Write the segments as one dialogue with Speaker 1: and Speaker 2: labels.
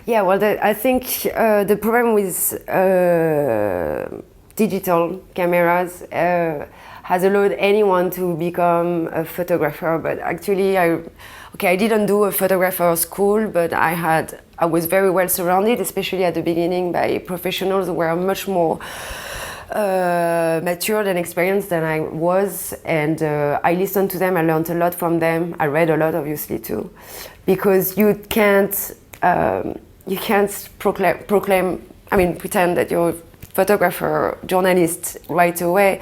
Speaker 1: Yeah, well, I think the problem with digital cameras has allowed anyone to become a photographer. But actually, I didn't do a photographer school, but I was very well surrounded, especially at the beginning, by professionals who were much more matured and experienced than I was, and I listened to them. I learned a lot from them. I read a lot, obviously, too, because you can't pretend that you're a photographer, journalist right away.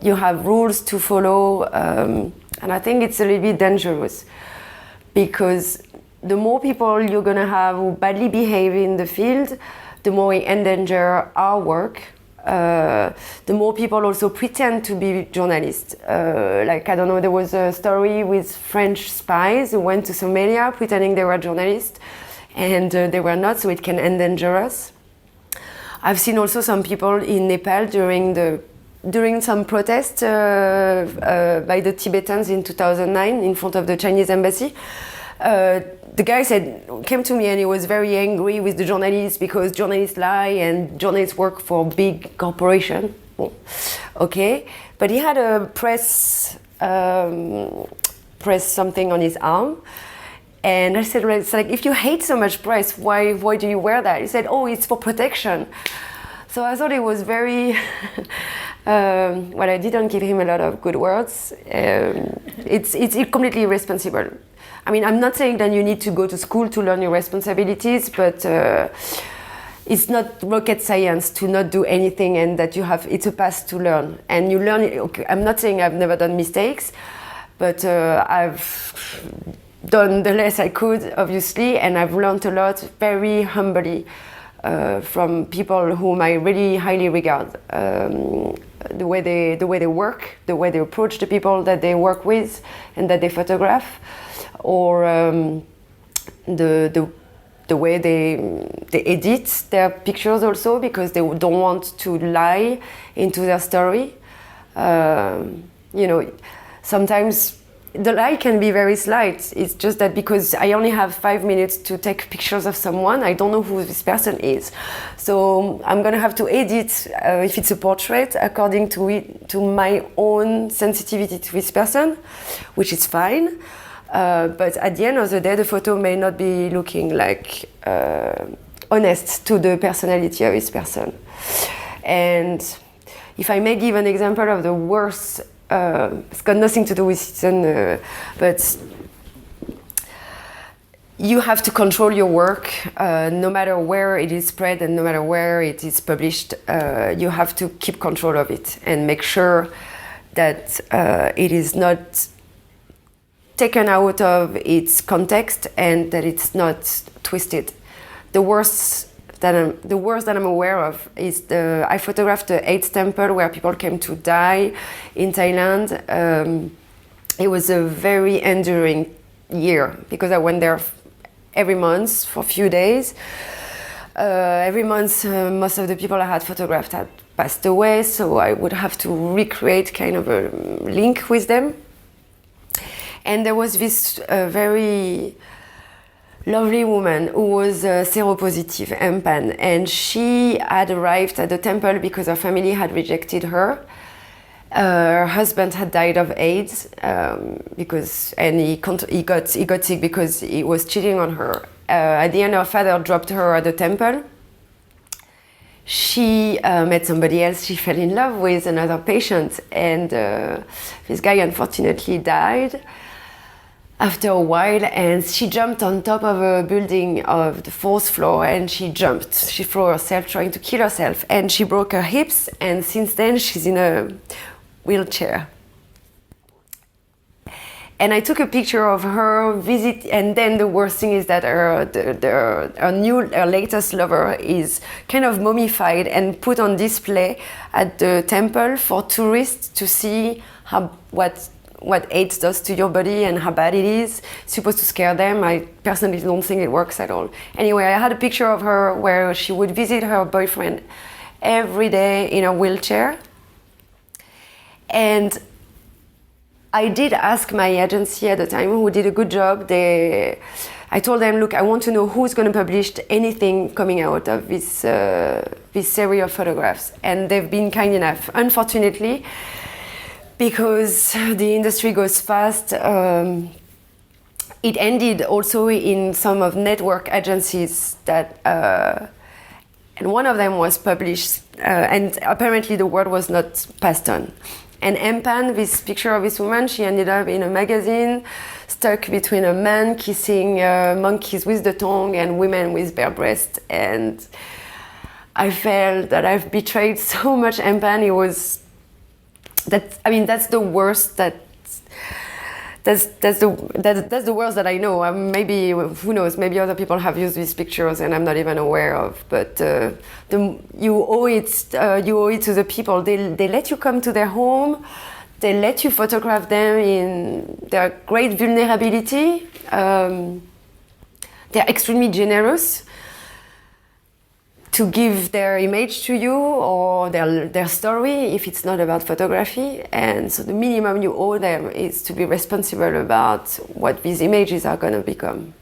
Speaker 1: You have rules to follow, and I think it's a little bit dangerous, because the more people you're gonna have who badly behave in the field, the more we endanger our work. The more people also pretend to be journalists. Like, I don't know, there was a story with French spies who went to Somalia pretending they were journalists, and they were not, so it can endanger us. I've seen also some people in Nepal during some protests by the Tibetans in 2009 in front of the Chinese embassy. The guy came to me and he was very angry with the journalists because journalists lie and journalists work for big corporations. Well, okay, but he had a press something on his arm. And I said, it's like, if you hate so much press, why do you wear that? He said, oh, it's for protection. So I thought it was very, well, I didn't give him a lot of good words. It's completely irresponsible. I mean, I'm not saying that you need to go to school to learn your responsibilities, but it's not rocket science to not do anything, and that it's a path to learn. And you learn, okay, I'm not saying I've never done mistakes, but I've done the less I could, obviously, and I've learned a lot very humbly from people whom I really highly regard. The way they work, the way they approach the people that they work with and that they photograph, or the way they edit their pictures also, because they don't want to lie into their story. Sometimes the lie can be very slight. It's just that because I only have 5 minutes to take pictures of someone, I don't know who this person is. So I'm gonna have to edit, if it's a portrait, according to my own sensitivity to this person, which is fine. But at the end of the day, the photo may not be looking like honest to the personality of this person. And if I may give an example of the worst, it's got nothing to do with citizen, but you have to control your work, no matter where it is spread and no matter where it is published. You have to keep control of it and make sure that it is not taken out of its context and that it's not twisted. The worst that I'm aware of is I photographed the 8th temple where people came to die in Thailand. It was a very enduring year because I went there every month for a few days. Every month, most of the people I had photographed had passed away, so I would have to recreate kind of a link with them. And there was this very lovely woman who was seropositive, MPAN, and she had arrived at the temple because her family had rejected her. Her husband had died of AIDS he got sick because he was cheating on her. At the end, her father dropped her at the temple. She met somebody else she fell in love with, another patient, and this guy unfortunately died after a while, and she jumped on top of a building of the 4th floor, and she threw herself trying to kill herself, and she broke her hips, and since then she's in a wheelchair. And I took a picture of her visit, and then the worst thing is that her latest lover is kind of mummified and put on display at the temple for tourists to see what AIDS does to your body and how bad it is. It's supposed to scare them. I personally don't think it works at all. Anyway, I had a picture of her where she would visit her boyfriend every day in a wheelchair. And I did ask my agency at the time, who did a good job. I I told them, look, I want to know who's going to publish anything coming out of this series of photographs. And they've been kind enough. Unfortunately, because the industry goes fast, it ended also in some of network agencies that, and one of them was published, and apparently the word was not passed on. And Mpan, this picture of this woman, she ended up in a magazine, stuck between a man kissing monkeys with the tongue and women with bare breasts. And I felt that I've betrayed so much Mpan. It was that's the worst that's the worst that I know. Maybe, who knows, maybe other people have used these pictures and I'm not even aware of. But you owe it to the people. They let you come to their home. They let you photograph them in their great vulnerability. They're extremely generous to give their image to you or their story if it's not about photography. And so the minimum you owe them is to be responsible about what these images are going to become.